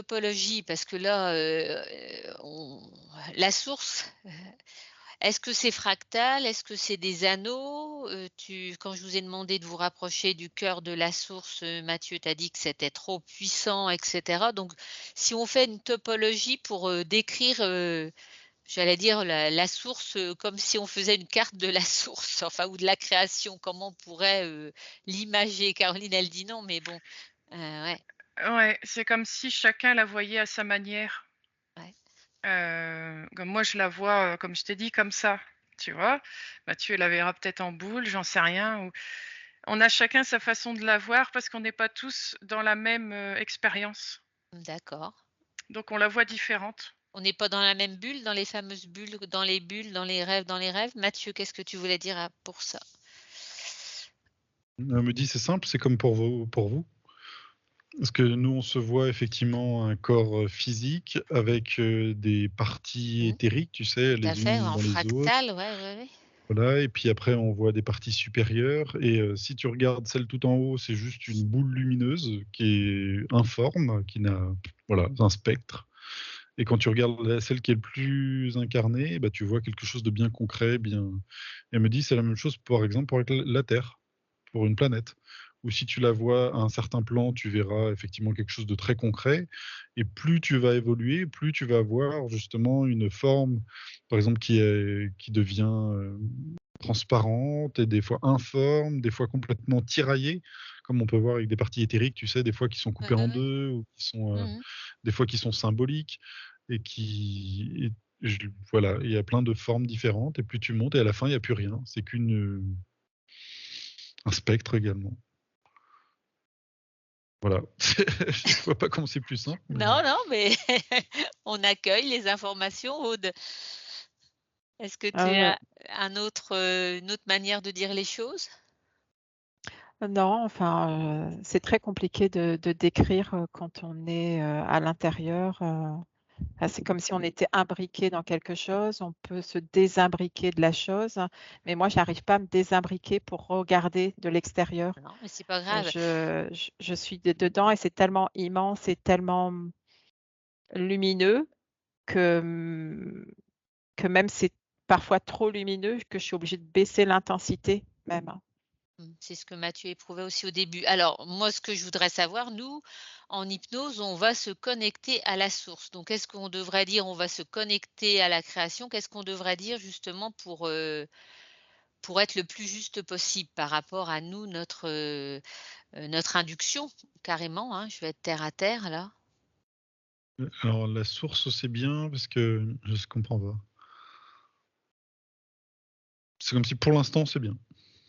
topologie, parce que là, la source, est-ce que c'est fractal? Est-ce que c'est des anneaux? Quand je vous ai demandé de vous rapprocher du cœur de la source, Mathieu t'a dit que c'était trop puissant et cetera. Donc si on fait une topologie pour, décrire, j'allais dire la source, comme si on faisait une carte de la source, enfin ou de la création, comment on pourrait, l'imager? Caroline, elle dit non, mais bon, ouais, Ouais, c'est comme si chacun la voyait à sa manière. ouais. Comme moi je la vois, comme je t'ai dit, comme ça, tu vois? Mathieu la verra peut-être en boule, j'en sais rien, ou on a chacun sa façon de la voir parce qu'on n'est pas tous dans la même, expérience. D'accord. Donc on la voit différente. On n'est pas dans la même bulle, dans les fameuses bulles, dans les rêves, dans les rêves? Mathieu, qu'est-ce que tu voulais dire pour ça? Elle me dit: «C'est simple, c'est comme pour vous». Parce que nous, on se voit effectivement un corps, physique avec, des parties Mmh, éthériques, tu sais, tout à les fait, unes en dans les autres. fractal, ouais, ouais, ouais. Voilà et puis après on voit des parties supérieures et si tu regardes celle tout en haut, c'est juste une boule lumineuse qui est informe, qui n'a voilà, un spectre et quand tu regardes celle qui est le plus incarnée, bah, tu vois quelque chose de bien concret, bien et elle me dit: «C'est la même chose, par exemple, pour avec la Terre». Pour une planète. Ou si tu la vois à un certain plan, tu verras effectivement quelque chose de très concret et plus tu vas évoluer, plus tu vas avoir justement une forme, par exemple qui devient, transparente et des fois informe, des fois complètement tiraillée, comme on peut voir avec des parties éthériques, tu sais, des fois qui sont Ouais, coupées ouais, en ouais. 2 ou qui sont, Mmh. des fois qui sont symboliques et je voilà, il y a plein de formes différentes et plus tu montes et à la fin, il y a plus rien. C'est un spectre également. Voilà. Je vois pas comment c'est plus simple, mais Non, non, mais on accueille les informations, Aude. Est-ce que tu Heu, as une autre manière de dire les choses? non, enfin, c'est très compliqué de décrire, quand on est, à l'intérieur, c'est comme si on était imbriqué dans quelque chose. On peut se désimbriquer de la chose, mais moi, j'arrive pas à me désimbriquer pour regarder de l'extérieur. Non, mais c'est pas grave. Je suis dedans et c'est tellement immense et tellement lumineux que, que même c'est parfois trop lumineux que je suis obligée de baisser l'intensité même. C'est ce que Mathieu éprouvait aussi au début. Alors, moi, ce que je voudrais savoir, nous, en hypnose, on va se connecter à la source. Donc, est-ce qu'on devrait dire on va se connecter à la création? Qu'est-ce qu'on devrait dire justement pour être le plus juste possible par rapport à nous, notre induction, carrément, hein? Je vais être terre à terre là. alors la source, c'est bien parce que je comprends pas. C'est comme si pour l'instant, c'est bien.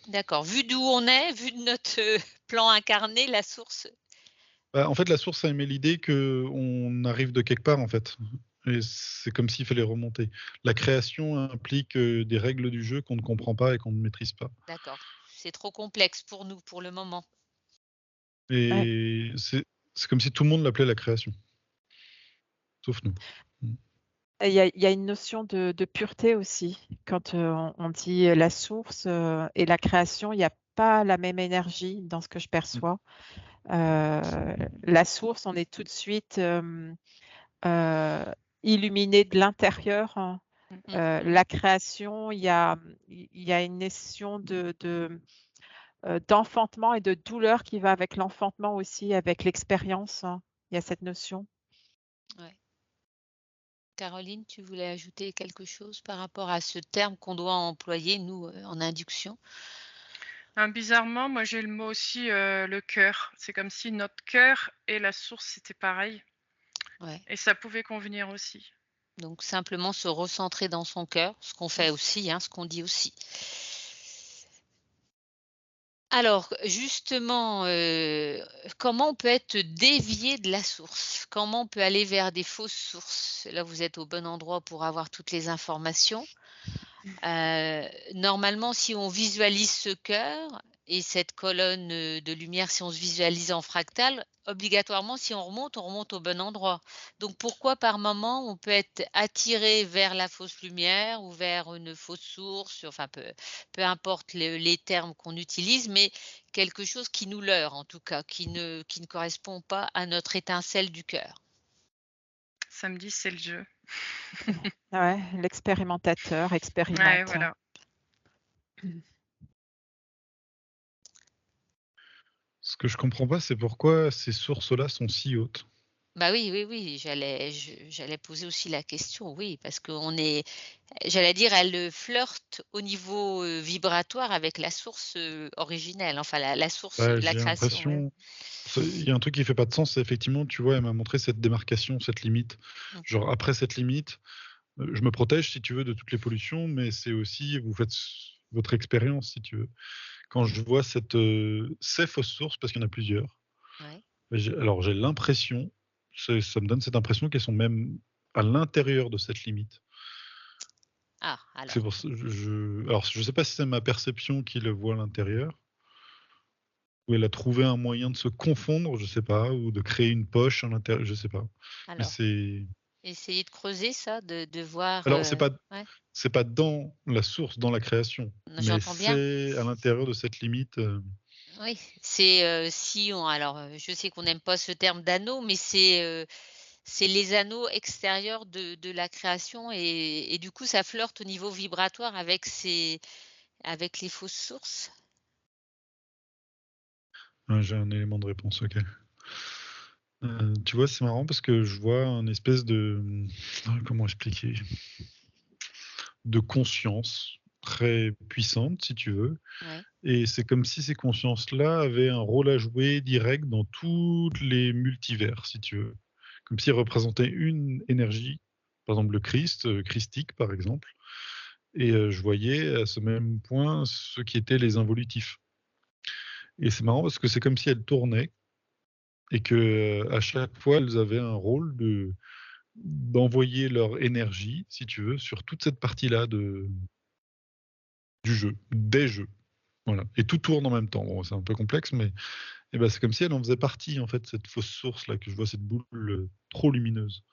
D'accord. Vu d'où on est, vu de notre, plan incarné, la source. Bah, en fait, la source, ça émet l'idée qu'on arrive de quelque part, en fait et c'est comme s'il fallait remonter. La création implique, des règles du jeu qu'on ne comprend pas et qu'on ne maîtrise pas D'accord. C'est trop complexe pour nous, pour le moment. Ouais. et c'est comme si tout le monde l'appelait la création, sauf nous. Mmh. Et il y a une notion de pureté aussi. Quand, on dit, la source, et la création, il y a pas la même énergie dans ce que je Mmh. perçois. La source, on est tout de suite, heu, illuminé de l'intérieur, hein. Mmh mh. Mmh. La création, il y a une notion d'enfantement et de douleur qui va avec l'enfantement aussi, avec l'expérience, hein. Il y a cette notion. Ouais. Caroline, tu voulais ajouter quelque chose par rapport à ce terme qu'on doit employer, nous, en induction? Bizarrement, moi j'ai le mot aussi, le cœur. C'est comme si notre cœur et la source, c'était pareil Ouais. et ça pouvait convenir aussi. Donc simplement se recentrer dans son cœur, ce qu'on fait Mmh. aussi, hein, ce qu'on dit aussi. Alors justement, comment on peut être dévié de la source? Comment on peut aller vers des fausses sources? Là, vous êtes au bon endroit pour avoir toutes les informations. Normalement, si on visualise ce cœur et cette colonne, de lumière, si on se visualise en fractal, obligatoirement, si on remonte au bon endroit. Donc pourquoi par moment, on peut être attiré vers la fausse lumière ou vers une fausse source, enfin peu importe les termes qu'on utilise, mais quelque chose qui nous leurre en tout cas, qui ne correspond pas à notre étincelle du cœur. Samedi, c'est le jeu. Ouais, l'expérimentateur Ouais, expérimente. voilà. Ce que je comprends pas, c'est pourquoi ces sources-là sont si hautes. Bah oui, j'allais poser aussi la question, oui, parce qu'on est j'allais dire, elle, flirte au niveau, vibratoire avec la source, originelle, enfin la source, Bah, la j'ai création, ouais. l'impression, il y a un truc qui fait pas de sens, c'est effectivement, tu vois, elle m'a montré cette démarcation, cette limite. Mmh. Genre après cette limite, je me protège si tu veux de toutes les pollutions, mais c'est aussi vous faites votre expérience si tu veux. Quand je vois ces fausses sources, parce qu'il y en a plusieurs, Ouais. alors j'ai l'impression, ça me donne cette impression qu'elles sont même à l'intérieur de cette limite. Ah, C'est alors. pour ça, alors je sais pas si c'est ma perception qui le voit à l'intérieur, ou elle a trouvé un moyen de se confondre, je sais pas, ou de créer une poche à l'intérieur, je sais pas. Mais Alors, c'est, essayez de creuser ça, de voir, alors ouais, c'est pas dans la source, dans la création, mais j'entends bien. c'est à l'intérieur de cette limite. Oui, c'est, si on alors, je sais qu'on n'aime pas ce terme d'anneau, mais c'est les anneaux extérieurs de la création et du coup, ça flirte au niveau vibratoire avec les fausses sources? J'ai un élément de réponse, ok. Tu vois, c'est marrant parce que je vois un espèce de, comment expliquer, de conscience très puissante, si tu veux. Ouais. Et c'est comme si ces consciences-là avaient un rôle à jouer direct dans tous les multivers, si tu veux. Comme s'ils représentaient une énergie, par exemple le Christ, christique par exemple. Et je voyais à ce même point ceux qui étaient les involutifs. Et c'est marrant parce que c'est comme si elles tournaient et que à chaque fois elles avaient un rôle d'envoyer leur énergie, si tu veux, sur toute cette partie-là du jeu, des jeux. Voilà. Et tout tourne en même temps. Bon, c'est un peu complexe, mais ben, c'est comme si elle en faisait partie, en fait, cette fausse source-là, que je vois, cette boule trop lumineuse.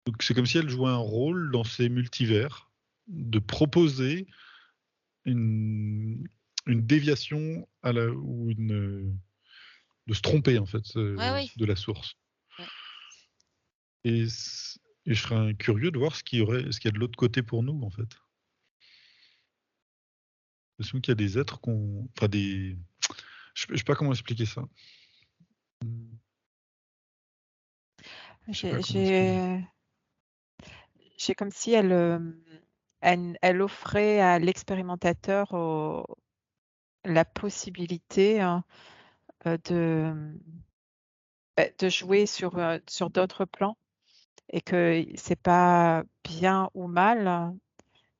Donc c'est comme si elle jouait un rôle dans ces multivers, de proposer une, une déviation ou de se tromper, en fait, Ouais, oui. de la source. Ouais. Et, et je serais curieux de voir ce qu'il y a de l'autre côté pour nous, en fait. J'ai l'impression qu'il y a des êtres qu'on. Enfin, des. Je sais pas comment expliquer ça. Je sais pas J'ai comment expliquer. j'ai j'ai comme si elle offrait à l'expérimentateur la possibilité, hein, de jouer sur d'autres plans et que c'est pas bien ou mal,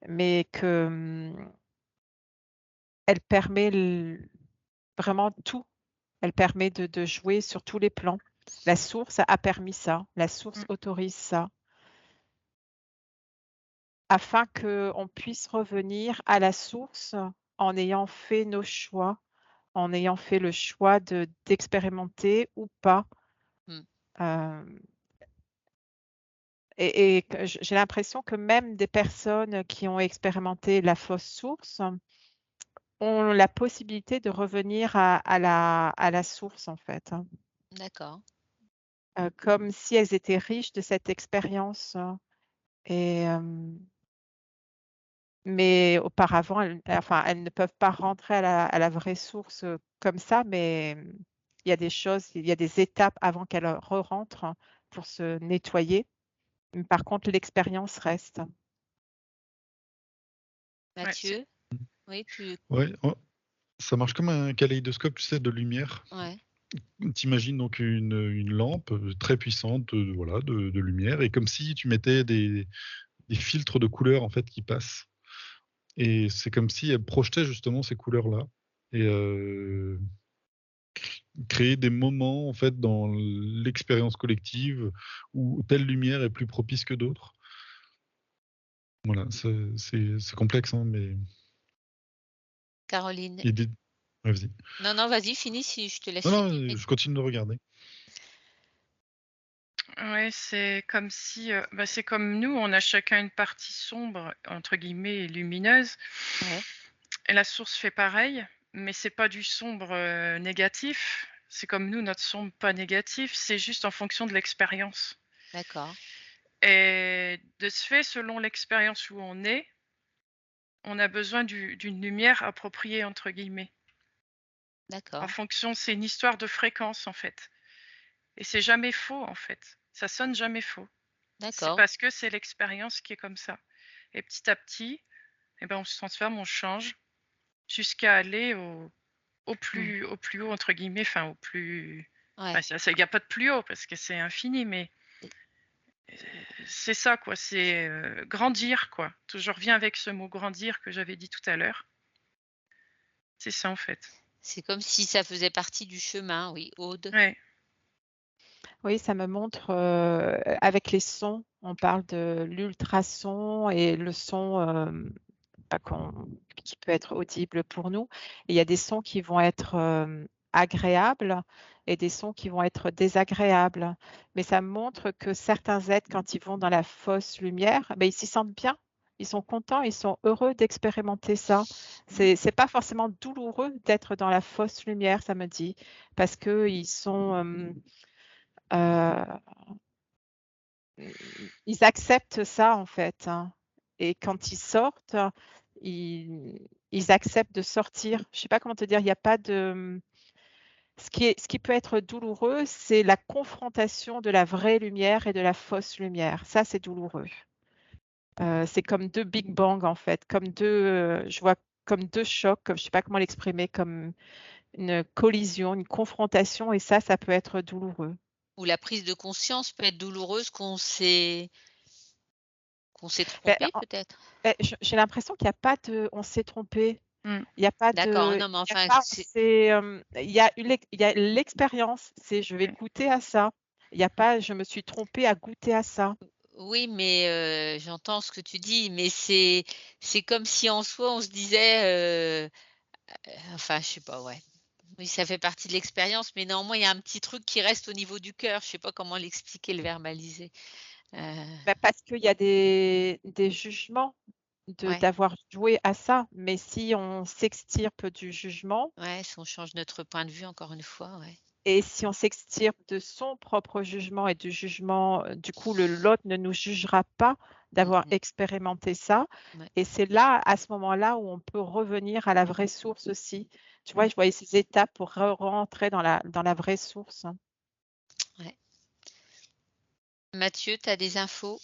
mais que, elle permet vraiment tout. Elle permet de jouer sur tous les plans. La source a permis ça, la source Mmh. autorise ça, afin qu'on puisse revenir à la source en ayant fait nos choix, en ayant fait le choix d'expérimenter ou pas. Mmh. Hem et que j'ai l'impression que même des personnes qui ont expérimenté la fausse source ont la possibilité de revenir à la source, en fait, hein. D'accord. Comme si elles étaient riches de cette expérience, et mais auparavant, elles ne peuvent pas rentrer à la vraie source, comme ça, mais il y a des étapes avant qu'elles re-rentrent pour se nettoyer. Mais par contre, l'expérience reste. Ouais, c'est Mathieu? Oui, tu Ouais, ça marche comme un kaléidoscope, tu sais, de lumière. ouais. T'imagines donc une lampe très puissante, voilà, de lumière, et comme si tu mettais des filtres de couleurs en fait qui passent. Et c'est comme si elle projetait justement ces couleurs-là et créer des moments en fait dans l'expérience collective où telle lumière est plus propice que d'autres. Voilà, c'est complexe, hein, mais Caroline? et ouais, vas-y. Non, non, vas-y, finis si je te laisse Non, non, finir, oui. je continue de regarder. Ouais, c'est comme si, bah, c'est comme nous, on a chacun une partie «sombre» entre guillemets et lumineuse Ouais, et la source fait pareil, mais c'est pas du sombre, négatif. C'est comme nous, notre sombre pas négatif, c'est juste en fonction de l'expérience. D'accord, Et de ce fait, selon l'expérience où on a besoin d'une lumière appropriée, entre guillemets. En d'accord, fonction, c'est une histoire de fréquence, en fait. Et c'est jamais faux, en fait. Ça sonne jamais faux. C'est d'accord. parce que c'est l'expérience qui est comme ça. Et petit à petit, eh ben, on se transforme, on change, jusqu'à aller au Mmh. plus haut, entre guillemets, enfin, au plus. Ouais. Enfin, il n'y a pas de plus haut parce que c'est infini, mais c'est ça, quoi. C'est grandir, quoi. Je reviens avec ce mot grandir que j'avais dit tout à l'heure. C'est ça, en fait. C'est comme si ça faisait partie du chemin, oui, Aude. Ouais. Oui, ça me montre, avec les sons, on parle de l'ultrason et le son, bah, qui peut être audible pour nous. Et il y a des sons qui vont être, agréables et des sons qui vont être désagréables. Mais ça me montre que certains êtres, quand ils vont dans la fausse lumière, ils s'y sentent bien. Ils sont contents, ils sont heureux d'expérimenter ça. C'est pas forcément douloureux d'être dans la fausse lumière, ça me dit, parce qu'ils sont, heu, ils acceptent ça, en fait, hein. Et quand ils sortent, ils acceptent de sortir. Je sais pas comment te dire, il y a pas de, ce qui peut être douloureux, c'est la confrontation de la vraie lumière et de la fausse lumière. Ça, c'est douloureux. C'est comme 2 big bang, en fait, comme 2, je vois comme 2 chocs, je sais pas comment l'exprimer, comme une collision, une confrontation et ça peut être douloureux. Ou la prise de conscience peut être douloureuse qu'on s'est Beh, trompé peut-être? j'ai l'impression qu'il y a pas de «on s'est trompé». Mm. Il y a pas D'accord, de non mais il y a enfin pas c'est il y a l'expérience, c'est je vais Ouais. goûter à ça. Il y a pas je me suis trompée à goûter à ça. oui, mais j'entends ce que tu dis, mais c'est comme si en soi on se disait, enfin je sais pas, ouais. Oui, ça fait partie de l'expérience, mais néanmoins il y a un petit truc qui reste au niveau du cœur. Je sais pas comment l'expliquer, le verbaliser. Heu, Parce qu'il y a des jugements ouais, d'avoir joué à ça, mais si on s'extirpe du jugement ouais, si on change notre point de vue encore une fois, ouais. et si on s'extirpe de son propre jugement et du jugement, du coup, l'autre ne nous jugera pas Mmh d'avoir mh. expérimenté ça Ouais. et c'est là, à ce moment-là, où on peut revenir à la vraie source aussi. Tu vois, je voyais ces étapes pour rentrer dans la vraie source. Ouais. Mathieu, tu as des infos?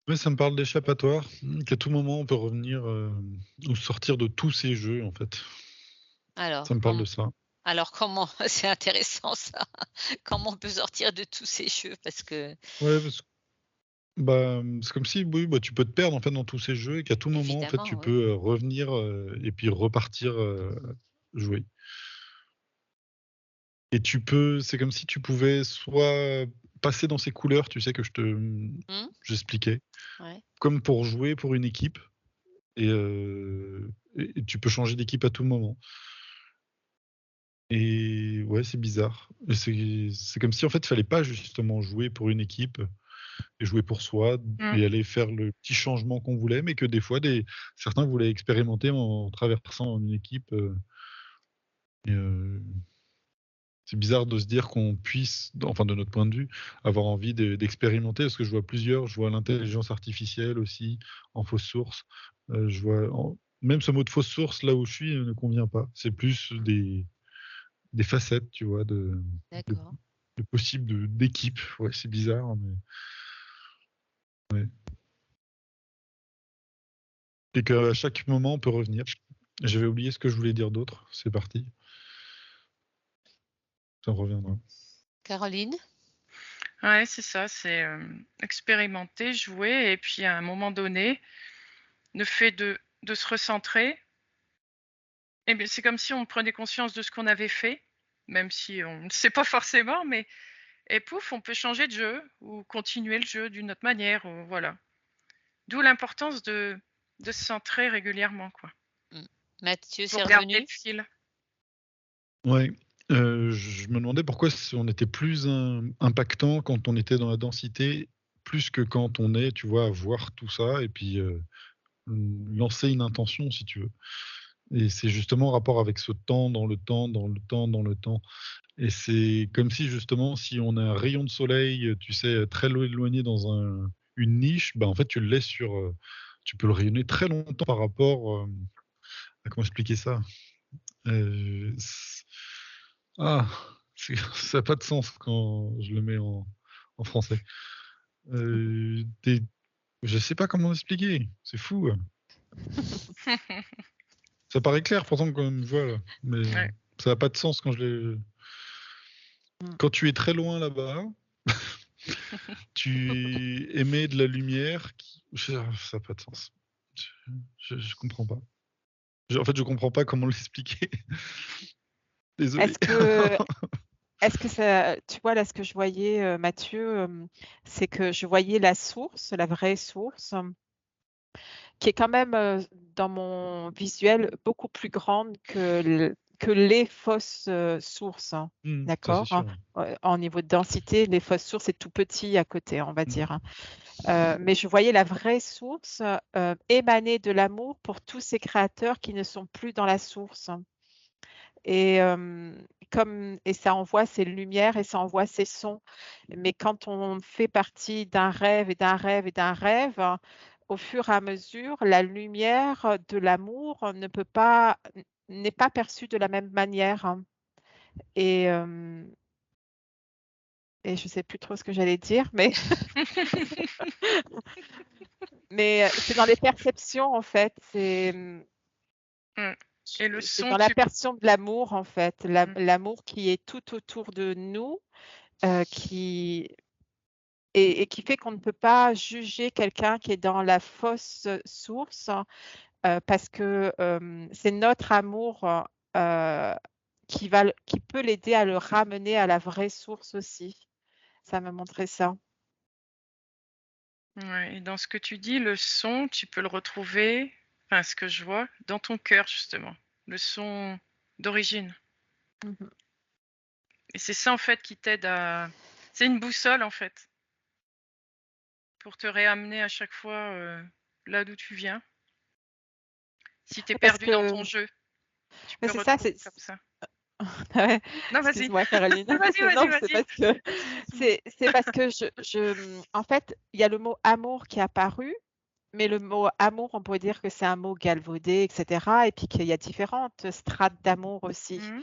Ouais, ça me parle d'échappatoire, qu'à tout moment on peut revenir, ou sortir de tous ces jeux, en fait. Ça Alors, me parle de ça. comment? C'est intéressant ça. Comment on peut sortir de tous ces jeux? Parce que Ouais, c'est comme si, oui, bah, tu peux te perdre, en fait, dans tous ces jeux et qu'à tout moment, en fait, tu évidemment, oui. peux, revenir, et puis repartir, jouer. Et c'est comme si tu pouvais soit passer dans ces couleurs, tu sais, que Mmh? j'expliquais, Ouais. comme pour jouer pour une équipe et tu peux changer d'équipe à tout moment. Et ouais, c'est bizarre. Et c'est comme si, en fait, il fallait pas justement jouer pour une équipe et jouer pour soi Mm. et aller faire le petit changement qu'on voulait, mais que des fois, certains voulaient expérimenter en traversant une équipe, et c'est bizarre de se dire qu'on puisse, enfin de notre point de vue, avoir envie d'expérimenter, parce que je vois je vois l'intelligence artificielle aussi en fausse source. Je vois même ce mot de fausse source, là où je suis, ne convient pas. C'est plus des facettes, tu vois, de D'accord. possibles d'équipe. Ouais, c'est bizarre, mais ouais. Et qu'à chaque moment, on peut revenir. J'avais oublié ce que je voulais dire d'autre. C'est parti. Ça reviendra. Caroline? Ouais, c'est ça, c'est expérimenter, jouer, et puis à un moment donné, le fait de se recentrer, eh bien, c'est comme si on prenait conscience de ce qu'on avait fait, même si on ne sait pas forcément, mais et pouf, on peut changer de jeu ou continuer le jeu d'une autre manière, ou voilà. D'où l'importance de se centrer régulièrement, quoi, Mmh. Mathieu, c'est pour garder le revenu? fil. Ouais, je me demandais pourquoi on était plus impactant quand on était dans la densité, plus que quand on est, tu vois, à voir tout ça et puis, lancer une intention si tu veux. Et c'est justement en rapport avec ce temps dans le temps, dans le temps, dans le temps. Et c'est comme si justement, si on a un rayon de soleil, tu sais, très éloigné dans une niche, bah, en fait, tu le laisses tu peux le rayonner très longtemps par rapport, comment expliquer ça? C ah, ça a pas de sens quand je le mets en français. Tu Je sais pas comment expliquer, c'est fou. Ça paraît clair pourtant comme voilà, mais Ouais. ça a pas de sens quand je l'ai Mmh. quand tu es très loin là-bas, tu émets de la lumière ça a pas de sens. Je comprends pas. En fait, je comprends pas comment l'expliquer. Désolé. Est-ce que est-ce que ça tu vois là ce que je voyais, Mathieu, c'est que je voyais la source, la vraie source, qui est quand même, dans mon visuel beaucoup plus grande que les fausses, sources, hein. Ça c'est D'accord? sûr. En niveau de densité, les fausses sources, c'est tout petit à côté, on va Mmh. dire, hein. Mais je voyais la vraie source, émaner de l'amour pour tous ces créateurs qui ne sont plus dans la source. Et ça envoie ses lumières et ça envoie ses sons. Mais quand on fait partie d'un rêve et d'un rêve et d'un rêve, au fur et à mesure, la lumière de l'amour n'est pas perçue de la même manière, hein. Et et je sais plus trop ce que j'allais dire, mais c'est dans les perceptions, en fait. Mmh. Et le C'est son, dans la tu perception de l'amour, en fait. mmh, L'amour qui est tout autour de nous, qui qui fait qu'on ne peut pas juger quelqu'un qui est dans la fausse source, parce que, c'est notre amour, qui peut l'aider à le ramener à la vraie source aussi. Ça m'a montré ça. ouais, et dans ce que tu dis, le son, tu peux le retrouver, enfin ce que je vois, dans ton cœur justement, le son d'origine. Mmh. Et c'est ça en fait qui t'aide à c'est une boussole en fait, pour te réamener à chaque fois, là d'où tu viens. Si tu es Parce perdu dans que ton jeu, tu mais peux c'est ça, retrouver comme ça. ouais, Non, vas-y. excuse-moi Caroline. Vas-y, vas-y, Non, c'est vas-y. parce que c'est parce que en fait, il y a le mot amour qui est apparu. Mais le mot amour, on pourrait dire que c'est un mot galvaudé et cetera et puis qu'il y a différentes strates d'amour aussi. Mmh.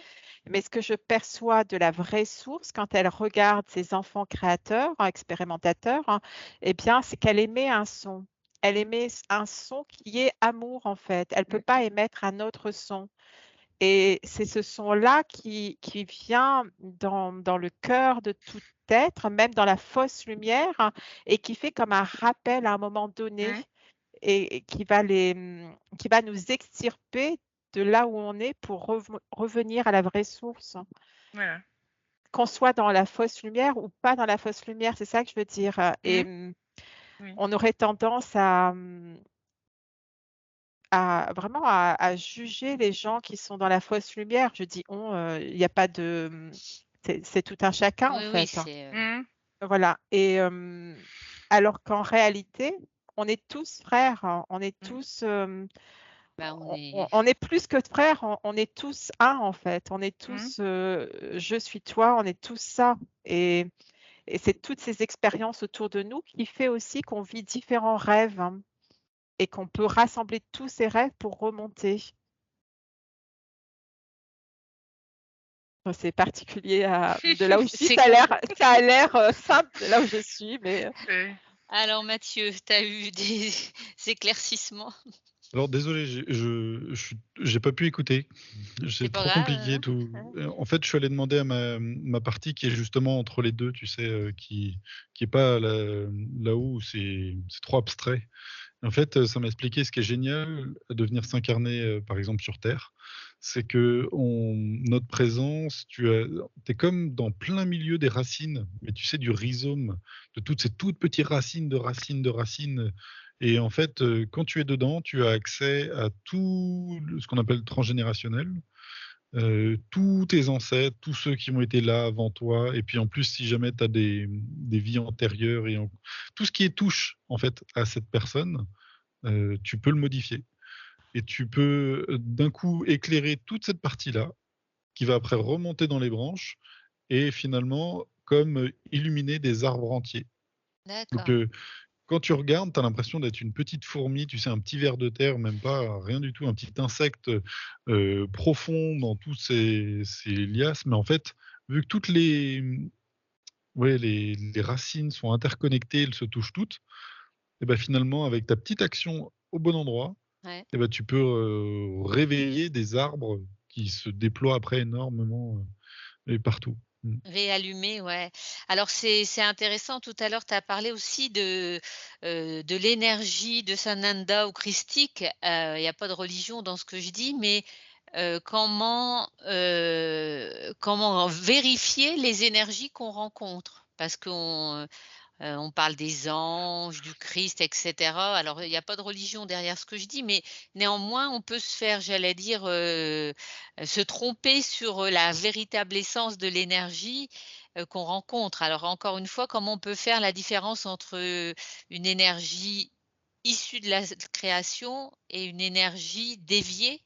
Mais ce que je perçois de la vraie source quand elle regarde ses enfants créateurs, expérimentateurs, hein, eh bien, c'est qu'elle émet un son. Elle émet un son qui est amour, en fait. Elle peut pas émettre un autre son et c'est ce son-là qui vient dans le cœur de tout être, même dans la fausse lumière, hein, et qui fait comme un rappel à un moment donné Mmh. et qui va nous extirper de là où on est pour revenir à la vraie source. Voilà. Qu'on soit dans la fausse lumière ou pas dans la fausse lumière, c'est ça que je veux dire, Mmh. Oui. on aurait tendance à vraiment à juger les gens qui sont dans la fausse lumière. Je dis «on», il y a pas de, c'est tout un chacun, en Oui, oui, fait, hein. c'est, Mmh. Voilà et alors qu'en réalité, on est tous frères, hein. On est Mmh. tous, bah, on est on est plus que frères, on est tous un, en fait. On est Mmh. tous, je suis toi, on est tous ça et c'est toutes ces expériences autour de nous qui fait aussi qu'on vit différents rêves, hein, et qu'on peut rassembler tous ces rêves pour remonter. C'est particulier à de là où je suis, c'est ça a l'air, simple de là où je suis, mais Oui. alors Mathieu, tu as eu des éclaircissements? Alors désolé, j'ai pas pu écouter. C'est C'est pas trop grave, compliqué hein? tout. Hein? En fait, je suis allé demander à ma partie qui est justement entre les 2, tu sais, qui est pas là-haut où c'est trop abstrait. En fait, ça m'a expliqué ce qui est génial de venir s'incarner, par exemple sur terre, c'est que notre présence, tu es comme dans plein milieu des racines, mais tu sais du rhizome, de toutes ces toutes petites racines, de racines, de racines et en fait, quand tu es dedans, tu as accès à tout le ce qu'on appelle transgénérationnel, tous tes ancêtres, tous ceux qui ont été là avant toi et puis en plus si jamais tu as des vies antérieures et tout ce qui est touche en fait à cette personne, tu peux le modifier. et tu peux d'un coup éclairer toute cette partie-là, qui va après remonter dans les branches et finalement comme illuminer des arbres entiers. Donc D'accord. quand tu regardes, tu as l'impression d'être une petite fourmi, tu sais, un petit ver de terre, même pas, rien du tout, un petit insecte profond dans tous ces liasses. Mais en fait, vu que toutes ouais, les racines sont interconnectées, elles se touchent toutes, et ben finalement, avec ta petite action au bon endroit, Ouais. et ben tu peux réveiller des arbres qui se déploient après énormément et partout. Mm. Réallumer, ouais. Alors c'est intéressant, tout à l'heure tu as parlé aussi de l'énergie de Sananda ou christique. Il y a pas de religion dans ce que je dis, mais comment vérifier les énergies qu'on rencontre? Parce on parle des anges, du Christ et cetera. Alors, il n'y a pas de religion derrière ce que je dis, mais néanmoins, on peut se faire, j'allais dire, se tromper sur, la véritable essence de l'énergie, qu'on rencontre. Alors encore une fois, comment on peut faire la différence entre, une énergie issue de la création et une énergie déviée?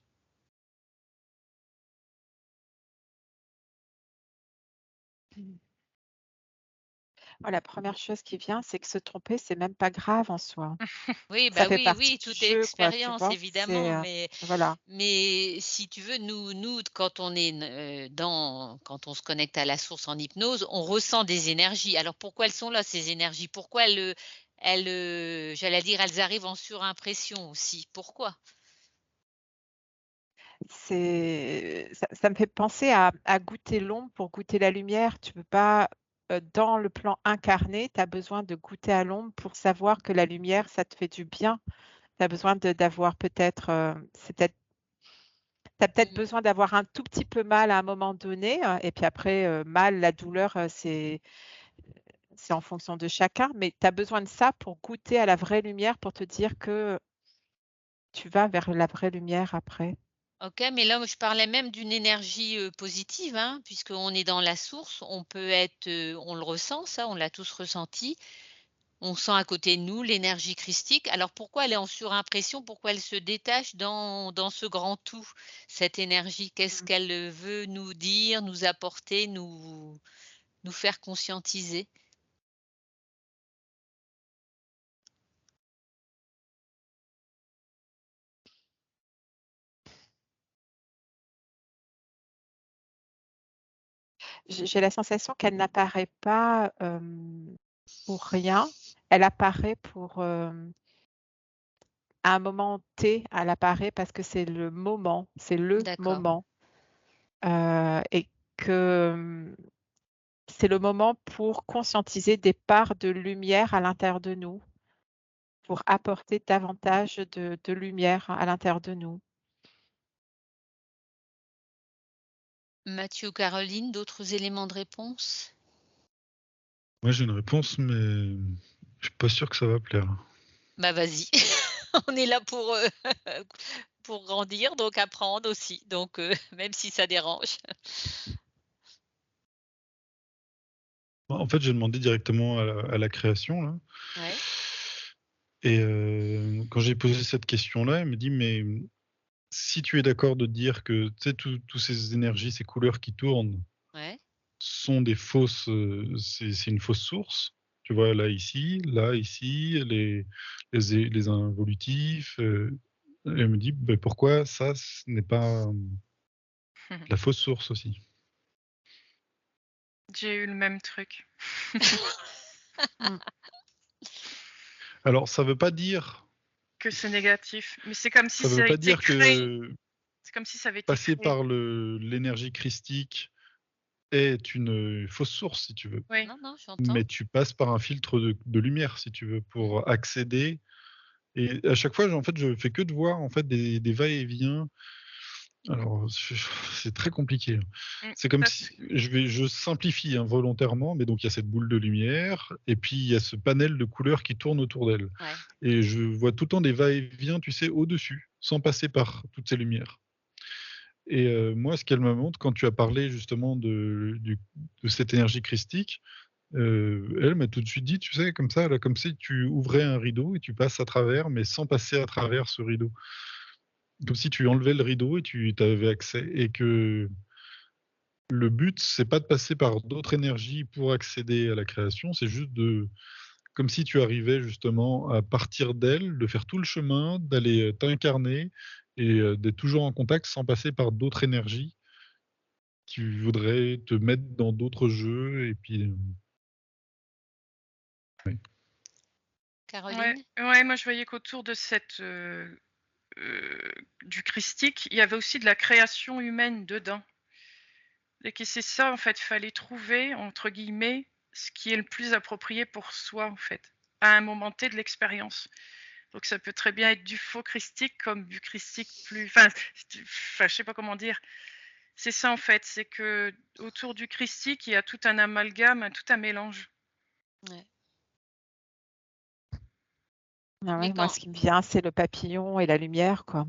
Moi, la première chose qui vient, c'est que se tromper, c'est même pas grave en soi. Oui, Ça bah, fait oui, partie oui, du tout est jeu, quoi, tu expérience vois? évidemment, mais Voilà. mais si tu veux, nous quand on est quand on se connecte à la source en hypnose, on ressent des énergies. Alors pourquoi elles sont là ces énergies? Pourquoi j'allais dire, elles arrivent en surimpression aussi? Pourquoi? Ça me fait penser à goûter l'ombre pour goûter la lumière. Tu peux pas, dans le plan incarné, tu as besoin de goûter à l'ombre pour savoir que la lumière, ça te fait du bien. Tu as besoin d'avoir peut-être, tu as peut-être Mmh. besoin d'avoir un tout petit peu mal à un moment donné, et puis après, mal, la douleur, c'est en fonction de chacun, mais tu as besoin de ça pour goûter à la vraie lumière, pour te dire que tu vas vers la vraie lumière après. OK, mais là, moi, je parlais même d'une énergie, positive, hein, puisqu'on est dans la source, on le ressent ça, on l'a tous ressenti. On sent à côté de nous l'énergie christique. Alors pourquoi elle est en surimpression? Pourquoi elle se détache dans ce grand tout, cette énergie? Qu'est-ce Mmh. qu'elle, veut nous dire, nous apporter, nous faire conscientiser? J'ai la sensation qu'elle n'apparaît pas, pour rien. Elle apparaît à un moment T, elle apparaît parce que c'est le D'accord. moment, et que, c'est le moment pour conscientiser des parts de lumière à l'intérieur de nous, pour apporter davantage de lumière à l'intérieur de nous. Mathieu ou Caroline, d'autres éléments de réponse? Moi, j'ai une réponse, mais je suis pas sûr que ça va plaire. Bah, vas-y. On est là pour grandir, donc apprendre aussi, donc même si ça dérange. En fait, j'ai demandé directement à la création là, Ouais, et quand j'ai posé cette question-là, elle me dit: «Mais si tu es d'accord de dire que, tu sais, tous ces énergies, ces couleurs qui tournent ouais. sont des fausses, c'est une fausse source. Tu vois? Là, ici, les involutifs», elle me dit: «Beh, pourquoi ça, ce n'est pas, la fausse source aussi?» J'ai eu le même truc. Mmh. Alors ça veut pas dire Que c'est négatif, mais c'est comme si ça veut ça a pas été dire créé. que C'est comme si ça avait été passer créé. par l'énergie christique est une fausse source, si tu veux. Oui, Non, non, j'entends. Mais tu passes par un filtre de lumière, si tu veux, Mmh. pour accéder. Et à chaque fois, en fait, je fais que de voir en fait des va-et-vient. Alors, c'est très compliqué, hein. C'est comme parce si je simplifie, hein, volontairement, mais donc il y a cette boule de lumière et puis il y a ce panel de couleurs qui tourne autour d'elle. Ouais. Et je vois tout le temps des va-et-vient, tu sais, au-dessus, sans passer par toutes ces lumières. Et moi, ce qu'elle me montre, quand tu as parlé justement de cette énergie christique, elle m'a tout de suite dit, tu sais, comme ça, là, comme si tu ouvrais un rideau et tu passes à travers, mais sans passer à travers ce rideau. comme si tu enlevais le rideau et tu avais accès, et que le but, c'est pas de passer par d'autres énergies pour accéder à la création, c'est juste comme si tu arrivais justement à partir d'elle, de faire tout le chemin, d'aller t'incarner et d'être toujours en contact sans passer par d'autres énergies qui voudraient te mettre dans d'autres jeux. Et puis, ouais. Caroline? Ouais, moi je voyais qu'autour de du christique, il y avait aussi de la création humaine dedans. Et que c'est ça, en fait, fallait trouver, entre guillemets, ce qui est le plus approprié pour soi, en fait, à un moment T de l'expérience. Donc ça peut très bien être du faux christique comme du christique plus... Enfin, je sais pas comment dire. C'est ça, en fait, c'est que autour du christique, il y a tout un amalgame, tout un mélange. Ouais. Ah Mais ouais, moi, quand ce qui me vient, c'est le papillon et la lumière, quoi.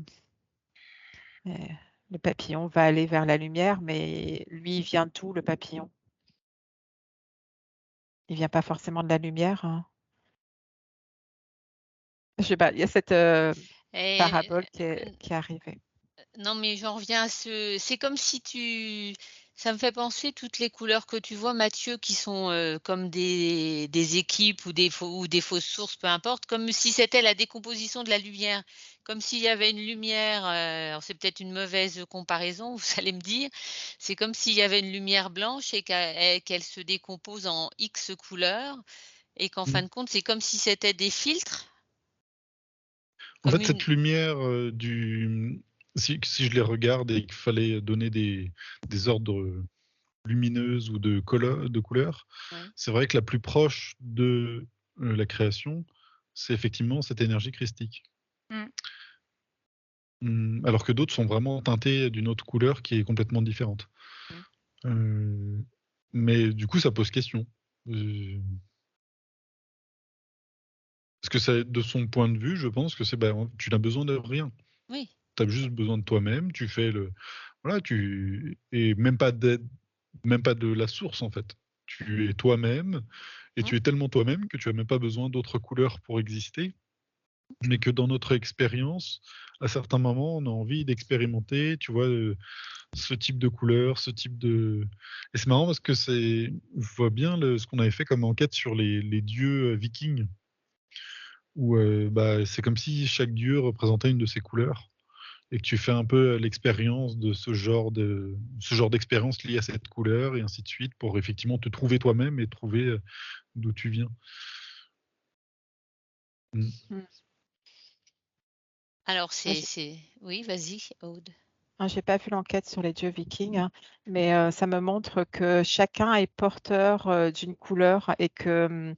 Et le papillon va aller vers la lumière, mais lui, il vient d'où, le papillon? Il vient pas forcément de la lumière, hein. Je sais pas, il y a cette et parabole qui est arrivée. non, mais j'en reviens à c'est comme si ça me fait penser toutes les couleurs que tu vois, Mathieu, qui sont, comme des équipes ou des fausses sources, peu importe, comme si c'était la décomposition de la lumière. Comme s'il y avait une lumière, alors c'est peut-être une mauvaise comparaison, vous allez me dire. C'est comme s'il y avait une lumière blanche et qu'elle se décompose en X couleurs et qu'en fin Mmh. de compte, c'est comme si c'était des filtres, En comme fait, une cette lumière, si je les regarde et qu'il fallait donner des ordres lumineuses ou de couleurs, oui, c'est vrai que la plus proche de la création, c'est effectivement cette énergie christique. Mm. Alors que d'autres sont vraiment teintés d'une autre couleur qui est complètement différente. mmh, Heu, mais du coup, ça pose question. Heu, parce que ça, de son point de vue, je pense que c'est, tu n'as besoin de rien. oui, Tu as juste besoin de toi-même, tu fais voilà, et même pas de la source, en fait. Tu es toi-même et mmh, tu es tellement toi-même que tu as même pas besoin d'autres couleurs pour exister, mais que dans notre expérience, à certains moments, on a envie d'expérimenter, tu vois, ce type de couleur, ce type de et c'est marrant parce que je vois bien ce qu'on avait fait comme enquête sur les dieux, vikings où, c'est comme si chaque dieu représentait une de ces couleurs et que tu fais un peu l'expérience de ce genre d'expérience liée à cette couleur et ainsi de suite pour effectivement te trouver toi-même et trouver, d'où tu viens. Mmh. Mmh. alors Moi, j'ai oui, vas-y, Aude. j'ai pas vu l'enquête sur les dieux vikings, hein, mais ça me montre que chacun est porteur, d'une couleur et que,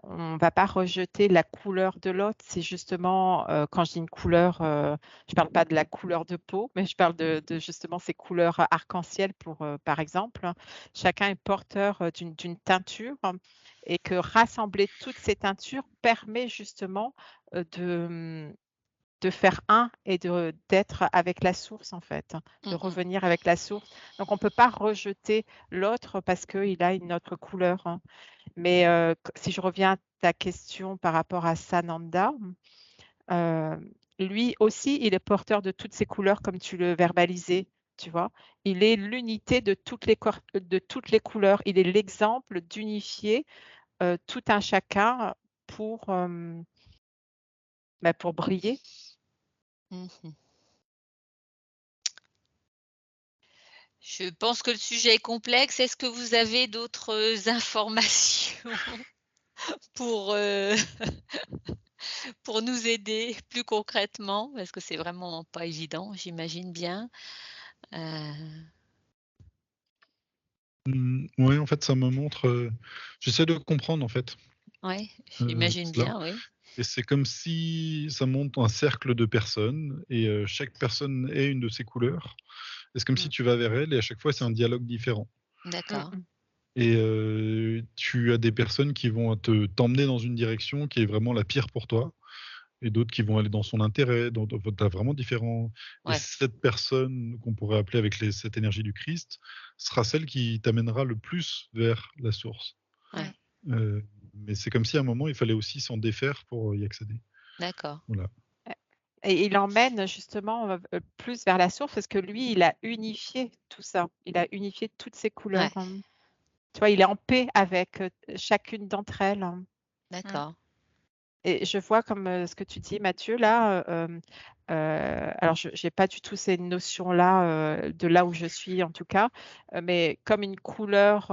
on va pas rejeter la couleur de l'autre. C'est justement, quand je dis une couleur, je parle pas de la couleur de peau, mais je parle de justement ces couleurs arc-en-ciel pour, par exemple, hein. Chacun est porteur, d'une teinture et que rassembler toutes ces teintures permet justement, de faire un et d'être avec la source, en fait, hein, de Mmh mh. revenir avec la source. Donc on peut pas rejeter l'autre parce qu'il a une autre couleur, hein. Mais si je reviens à ta question par rapport à Sananda, lui aussi, il est porteur de toutes ces couleurs comme tu le verbalisais, tu vois? Il est l'unité de toutes les couleurs. Il est l'exemple d'unifier, tout un chacun pour, pour briller. Mmh. Je pense que le sujet est complexe. Est-ce que vous avez d'autres informations pour, pour nous aider plus concrètement? Parce que c'est vraiment pas évident, j'imagine bien. Heu, Ouais, en fait, ça me montre, j'essaie de comprendre, en fait, ouais, j'imagine cela. bien, oui. Et c'est comme si ça montre un cercle de personnes et chaque personne est une de ces couleurs. Et c'est comme si Mmh. tu vas vers elle et à chaque fois, c'est un dialogue différent. Mmh D'accord. mh. Et tu as des personnes qui vont t'emmener dans une direction qui est vraiment la pire pour toi et d'autres qui vont aller dans son intérêt. Donc tu as vraiment différents et Ouais, cette personne qu'on pourrait appeler avec cette énergie du Christ sera celle qui t'amènera le plus vers la source. Mm. ouais, Mais c'est comme si à un moment, il fallait aussi s'en défaire pour y accéder. d'accord. Voilà. Et il emmène justement plus vers la source parce que lui, il a unifié tout ça. Il a unifié toutes ces couleurs. Ouais, Tu vois, il est en paix avec chacune d'entre elles. d'accord. Et je vois comme ce que tu dis, Mathieu, là, alors je n'ai pas du tout ces notions-là de là où je suis en tout cas, mais comme une couleur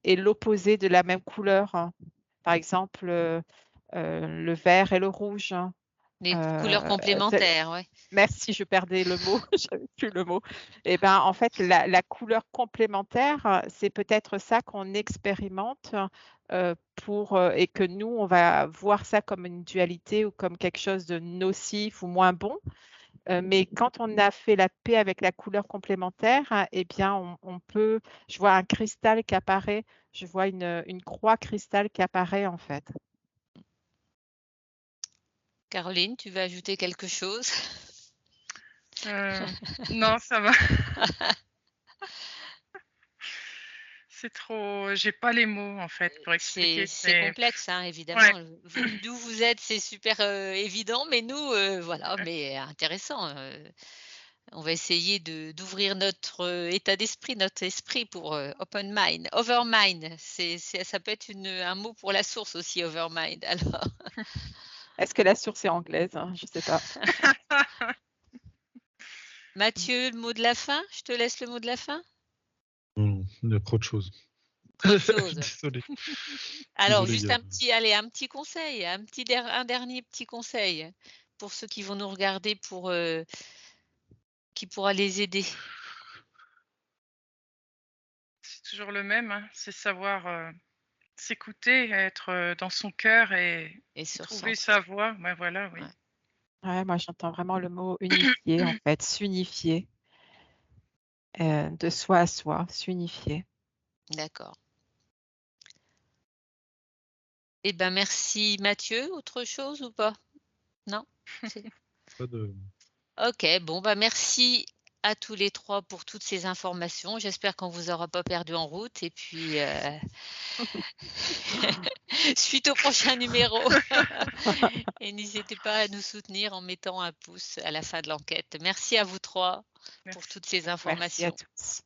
est l'opposé de la même couleur, hein. Par exemple, le vert et le rouge, hein. Les couleurs complémentaires, ouais. Merci, je perdais le mot, j'avais plus le mot. Et ben, en fait, la couleur complémentaire, c'est peut-être ça qu'on expérimente et que nous, on va voir ça comme une dualité ou comme quelque chose de nocif ou moins bon. Mais quand on a fait la paix avec la couleur complémentaire, eh bien, on peut, je vois un cristal qui apparaît, je vois une croix cristal qui apparaît en fait. Caroline, tu veux ajouter quelque chose? Non, ça va. C'est trop. J'ai pas les mots en fait pour expliquer. C'est complexe, hein, Ouais. évidemment. D'où vous êtes, c'est super évident, mais nous, voilà, mais intéressant. On va essayer d'ouvrir notre état d'esprit, notre esprit pour open mind, overmind. Ça peut être un mot pour la source aussi, overmind. Alors, Est-ce que la source est anglaise, hein? Je ne sais pas. Mathieu, le mot de la fin. Je te laisse le mot de la fin. Non, il y a trop de choses. Trop de choses. Désolé. Alors, Désolé, juste Yann. un petit conseil, un dernier petit conseil pour ceux qui vont nous regarder, qui pourra les aider. C'est toujours le même, hein, c'est savoir s'écouter, être dans son cœur et Se trouver recentrer. sa voie. Ouais, voilà, oui. Ouais. Ouais, moi, j'entends vraiment le mot unifier, en fait, s'unifier, de soi à soi, s'unifier. D'accord. Eh ben, merci Mathieu. Autre chose ou pas? Non? Pas de... Ok, bon, bah merci à tous les trois pour toutes ces informations. J'espère qu'on vous aura pas perdu en route. Et puis, suite au prochain numéro. Et n'hésitez pas à nous soutenir en mettant un pouce à la fin de l'enquête. Merci à vous trois pour Merci. toutes ces Merci à informations. tous.